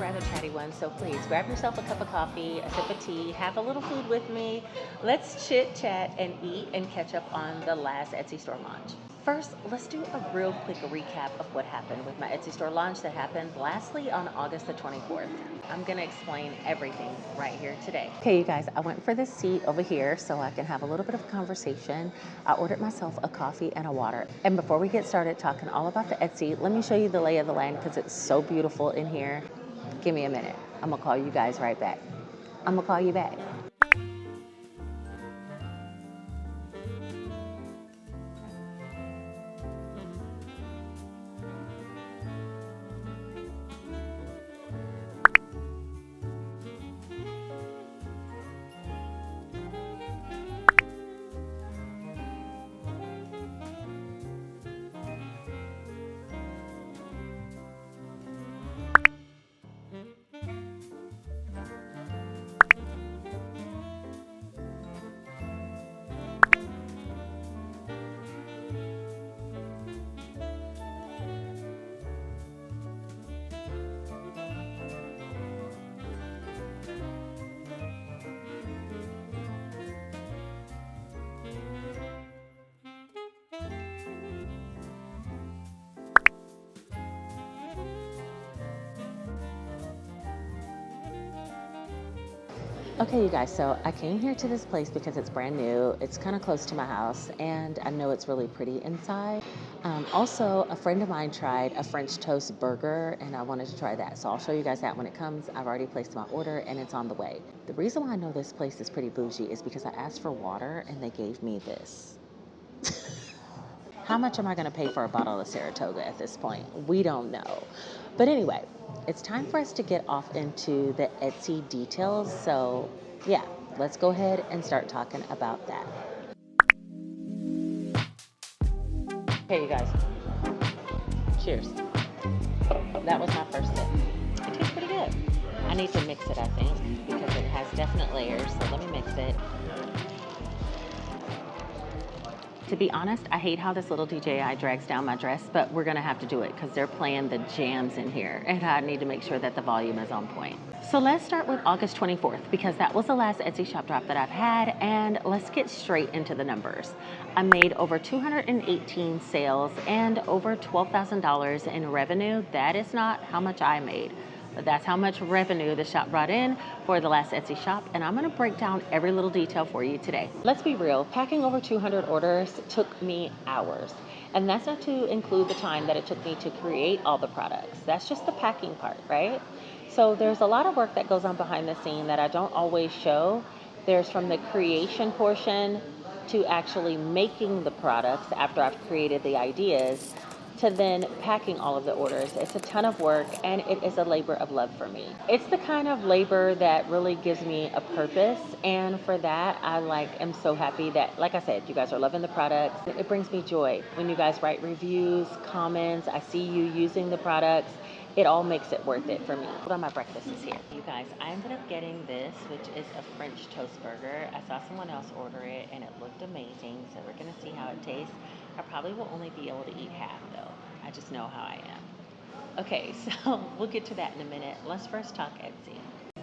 rather chatty one, so please grab yourself a cup of coffee, a sip of tea, have a little food with me. Let's chit chat and eat and catch up on the last Etsy store launch. First, let's do a real quick recap of what happened with my Etsy store launch that happened lastly on August the 24th. I'm gonna explain everything right here today. Okay, you guys, I went for this seat over here so I can have a little bit of conversation. I ordered myself a coffee and a water. And before we get started talking all about the Etsy, let me show you the lay of the land because it's so beautiful in here. Give me a minute. I'm gonna call you guys right back. I'm gonna call you back. Okay, you guys, so I came here to this place because it's brand new. It's kind of close to my house, and I know it's really pretty inside. Also, a friend of mine tried a French toast burger, and I wanted to try that. So I'll show you guys that when it comes. I've already placed my order, and it's on the way. The reason why I know this place is pretty bougie is because I asked for water, and they gave me this. How much am I going to pay for a bottle of Saratoga at this point? We don't know. But anyway, it's time for us to get off into the Etsy details. So yeah, let's go ahead and start talking about that. Okay, you guys. Cheers. That was my first sip. It tastes pretty good. I need to mix it, I think, because it has definite layers. So let me mix it. To be honest, I hate how this little DJI drags down my dress, but we're gonna have to do it because they're playing the jams in here and I need to make sure that the volume is on point. So let's start with August 24th because that was the last Etsy shop drop that I've had, and let's get straight into the numbers. I made over 218 sales and over $12,000 in revenue. That is not how much I made. But that's how much revenue the shop brought in for the last Etsy shop, and I'm gonna break down every little detail for you today. Let's be real, packing over 200 orders took me hours, and that's not to include the time that it took me to create all the products. That's just the packing part, right? So there's a lot of work that goes on behind the scene that I don't always show. There's from the creation portion to actually making the products after I've created the ideas, to then packing all of the orders. It's a ton of work and it is a labor of love for me. It's the kind of labor that really gives me a purpose, and for that I am so happy that, like I said, you guys are loving the products. It brings me joy when you guys write reviews, comments, I see you using the products. It all makes it worth it for me. Hold on, my breakfast is here. You guys, I ended up getting this, which is a French toast burger. I saw someone else order it and it looked amazing, so we're gonna see how it tastes. I probably will only be able to eat half though. I just know how I am. Okay, so we'll get to that in a minute. Let's first talk Etsy.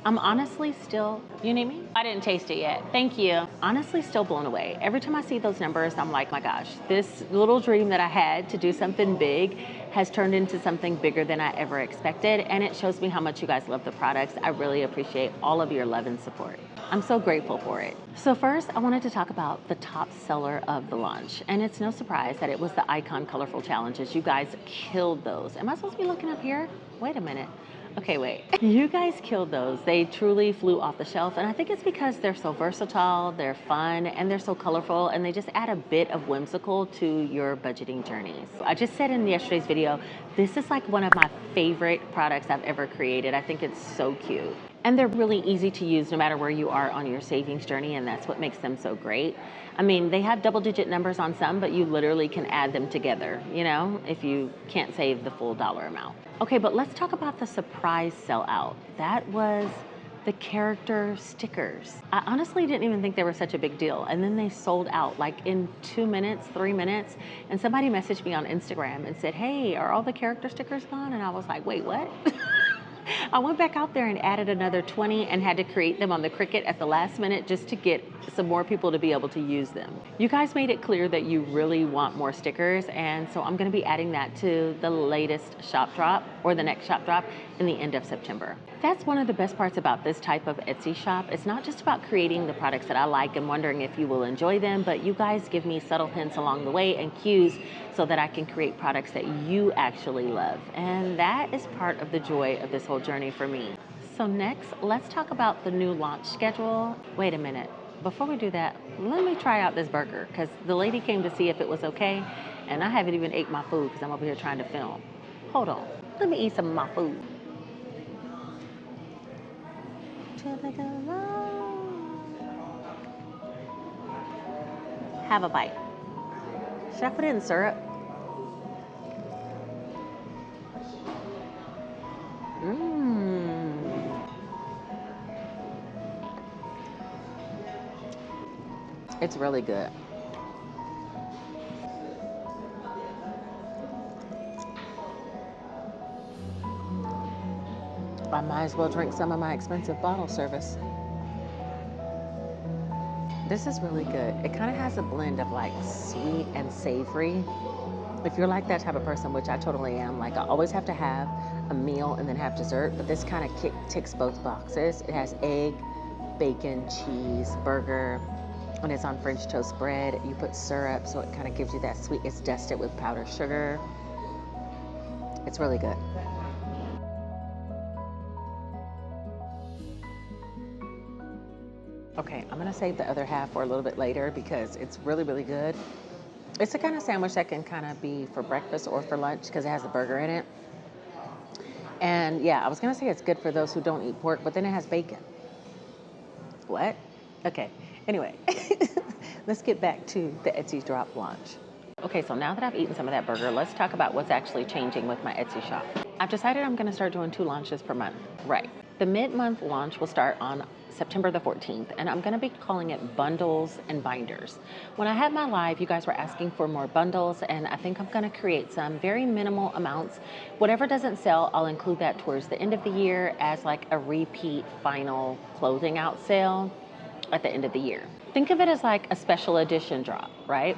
I'm honestly still, you need me? I didn't taste it yet. Thank you. Honestly, still blown away. Every time I see those numbers, I'm like, my gosh, this little dream that I had to do something big has turned into something bigger than I ever expected. And it shows me how much you guys love the products. I really appreciate all of your love and support. I'm so grateful for it. So first, I wanted to talk about the top seller of the launch. And it's no surprise that it was the Icon Colorful Challenges. You guys killed those. Am I supposed to be looking up here? Wait a minute. Okay, wait. You guys killed those. They truly flew off the shelf, and I think it's because they're so versatile, they're fun, and they're so colorful, and they just add a bit of whimsical to your budgeting journeys. I just said in yesterday's video, this is like one of my favorite products I've ever created. I think it's so cute. And they're really easy to use no matter where you are on your savings journey, and that's what makes them so great. I mean, they have double-digit numbers on some, but you literally can add them together, you know, if you can't save the full dollar amount. Okay, but let's talk about the surprise sellout. That was the character stickers. I honestly didn't even think they were such a big deal, and then they sold out like in 2 minutes, 3 minutes, and somebody messaged me on Instagram and said, hey, are all the character stickers gone? And I was like, wait, what? I went back out there and added another 20 and had to create them on the Cricut at the last minute just to get some more people to be able to use them. You guys made it clear that you really want more stickers, and so I'm gonna be adding that to the latest shop drop, or the next shop drop, in the end of September. That's one of the best parts about this type of Etsy shop. It's not just about creating the products that I like and wondering if you will enjoy them, but you guys give me subtle hints along the way and cues so that I can create products that you actually love. And that is part of the joy of this whole journey for me. So next, let's talk about the new launch schedule. Wait a minute. Before we do that, let me try out this burger, because the lady came to see if it was okay, and I haven't even ate my food because I'm over here trying to film. Hold on. Let me eat some of my food. Have a bite. Should I put it in syrup? It's really good. I might as well drink some of my expensive bottle service. This is really good. It kind of has a blend of like sweet and savory. If you're like that type of person, which I totally am, like I always have to have a meal and then have dessert, but this kind of ticks both boxes. It has egg, bacon, cheese, burger, and it's on French toast bread. You put syrup, so it kind of gives you that sweet. It's dusted with powdered sugar. It's really good. Okay, I'm gonna save the other half for a little bit later because it's really, really good. It's the kind of sandwich that can kind of be for breakfast or for lunch because it has a burger in it. And yeah, I was gonna say it's good for those who don't eat pork, but then it has bacon. What? Okay, anyway, let's get back to the Etsy drop launch. Okay, so now that I've eaten some of that burger, let's talk about what's actually changing with my Etsy shop. I've decided I'm gonna start doing 2 launches per month. Right. The mid-month launch will start on September the 14th, and I'm gonna be calling it bundles and binders. When I had my live, you guys were asking for more bundles, and I think I'm gonna create some very minimal amounts. Whatever doesn't sell, I'll include that towards the end of the year as like a repeat final clothing out sale at the end of the year. Think of it as like a special edition drop, right?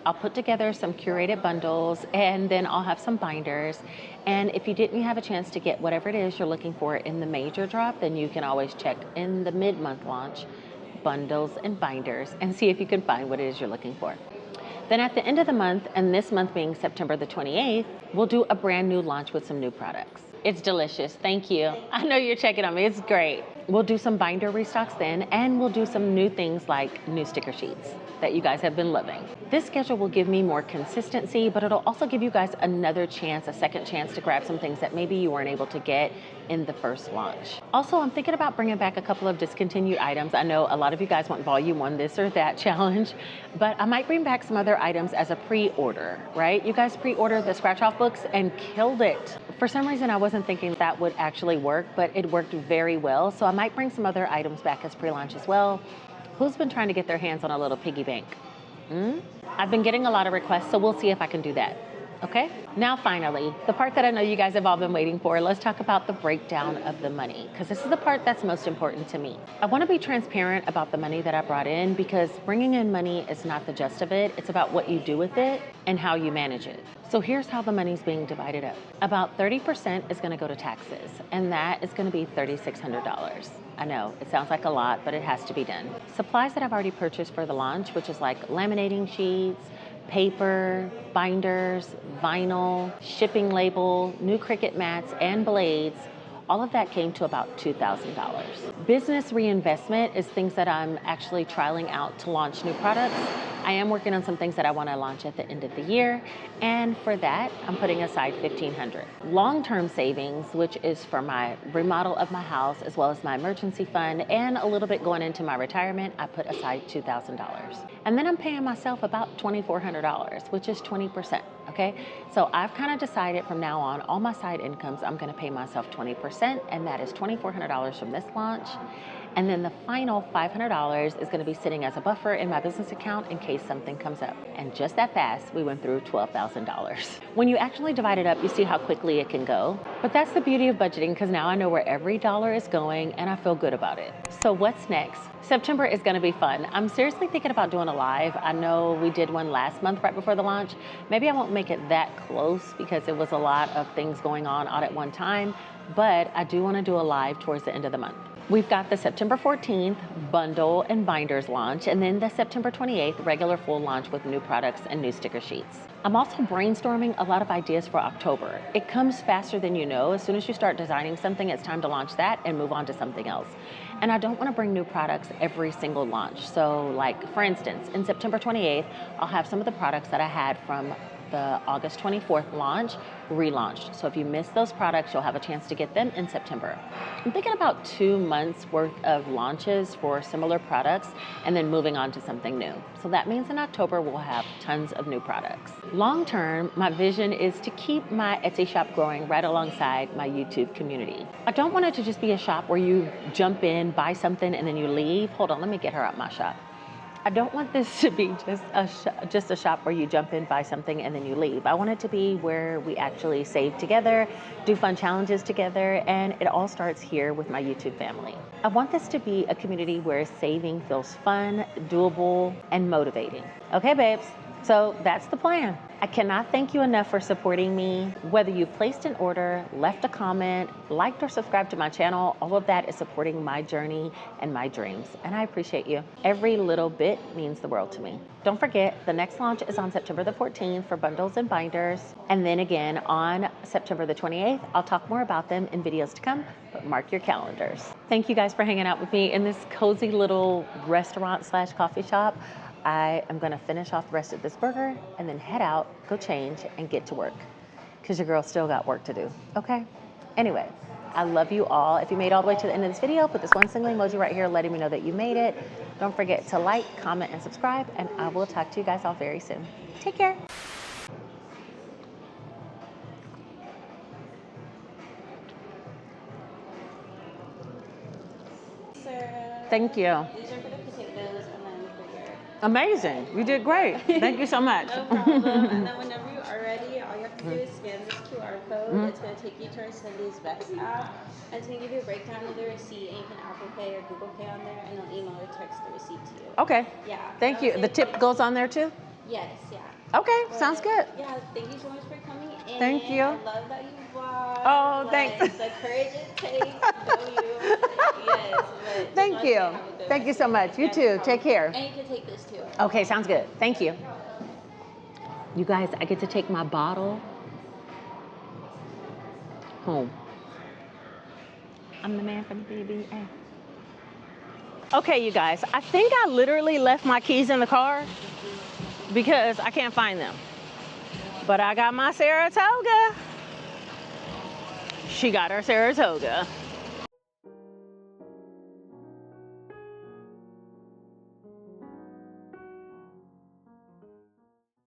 I'll put together some curated bundles, and then I'll have some binders. And if you didn't have a chance to get whatever it is you're looking for in the major drop, then you can always check in the mid-month launch, bundles and binders, and see if you can find what it is you're looking for. Then at the end of the month, and this month being September the 28th, we'll do a brand new launch with some new products. It's delicious, thank you. I know you're checking on me, it's great. We'll do some binder restocks then, and we'll do some new things like new sticker sheets that you guys have been loving. This schedule will give me more consistency, but it'll also give you guys another chance, a second chance to grab some things that maybe you weren't able to get in the first launch. Also, I'm thinking about bringing back a couple of discontinued items. I know a lot of you guys want volume 1 this or that challenge, but I might bring back some other items as a pre-order, right? You guys pre-ordered the scratch off books and killed it. For some reason, I wasn't thinking that would actually work, but it worked very well. So I might bring some other items back as pre-launch as well. Who's been trying to get their hands on a little piggy bank? I've been getting a lot of requests, so we'll see if I can do that. Okay? Now finally, the part that I know you guys have all been waiting for, let's talk about the breakdown of the money, because this is the part that's most important to me. I want to be transparent about the money that I brought in, because bringing in money is not the gist of it. It's about what you do with it and how you manage it. So here's how the money's being divided up. About 30% is going to go to taxes, and that is going to be $3,600. I know, it sounds like a lot, but it has to be done. Supplies that I've already purchased for the launch, which is like laminating sheets, paper, binders, vinyl, shipping label, new Cricut mats, and blades, all of that came to about $2,000. Business reinvestment is things that I'm actually trialing out to launch new products. I am working on some things that I want to launch at the end of the year, and for that, I'm putting aside $1,500. Long-term savings, which is for my remodel of my house, as well as my emergency fund, and a little bit going into my retirement, I put aside $2,000. And then I'm paying myself about $2,400, which is 20%, okay? So I've kind of decided from now on, all my side incomes, I'm gonna pay myself 20%, and that is $2,400 from this launch. And then the final $500 is gonna be sitting as a buffer in my business account in case something comes up. And just that fast, we went through $12,000. When you actually divide it up, you see how quickly it can go. But that's the beauty of budgeting, because now I know where every dollar is going and I feel good about it. So what's next? September is gonna be fun. I'm seriously thinking about doing a live. I know we did one last month right before the launch. Maybe I won't make it that close because it was a lot of things going on all at one time, but I do wanna do a live towards the end of the month. We've got the September 14th bundle and binders launch, and then the September 28th regular full launch with new products and new sticker sheets. I'm also brainstorming a lot of ideas for October. It comes faster than you know. As soon as you start designing something, it's time to launch that and move on to something else. And I don't want to bring new products every single launch. So like, for instance, in September 28th, I'll have some of the products that I had from the August 24th launch relaunched. So if you missed those products, you'll have a chance to get them in September. I'm thinking about 2 months worth of launches for similar products and then moving on to something new. So that means in October, we'll have tons of new products. Long term, my vision is to keep my Etsy shop growing right alongside my YouTube community. I don't want it to just be a shop where you jump in, buy something, and then you leave. Hold on, let me get her out my shop. I don't want this to be just a shop where you jump in, buy something, and then you leave. I want it to be where we actually save together, do fun challenges together, and it all starts here with my YouTube family. I want this to be a community where saving feels fun, doable, and motivating. Okay, babes? So that's the plan. I cannot thank you enough for supporting me. Whether you placed an order, left a comment, liked or subscribed to my channel, all of that is supporting my journey and my dreams. And I appreciate you. Every little bit means the world to me. Don't forget, the next launch is on September the 14th for bundles and binders. And then again on September the 28th, I'll talk more about them in videos to come, but mark your calendars. Thank you guys for hanging out with me in this cozy little restaurant/coffee shop. I am gonna finish off the rest of this burger and then head out, go change, and get to work. Because your girl still got work to do, okay? Anyway, I love you all. If you made it all the way to the end of this video, put this one single emoji right here letting me know that you made it. Don't forget to like, comment, and subscribe, and I will talk to you guys all very soon. Take care. Thank you. These are for the potatoes and then for your... Amazing. You did great. Thank you so much. No problem. And then whenever you are ready, all you have to do is scan this QR code. It's going to take you to our Cindy's Best app. And it's going to give you a breakdown of the receipt, and you can Apple Pay or Google Pay on there, and they'll email or text the receipt to you. Okay. Yeah. Thank you. The tip goes on there too? Yes, yeah. Okay, sounds good. Yeah, thank you so much for coming in. Thank you. I love that you vlog. Oh, thanks. The courage it takes to show you. Yes. Thank you. Thank you so much. You too. Take care. And you can take this too. Okay, sounds good. Thank you. You guys, I get to take my bottle home. I'm the man from the BBA. Okay, you guys, I think I literally left my keys in the car because I can't find them. But I got my Saratoga. She got her Saratoga.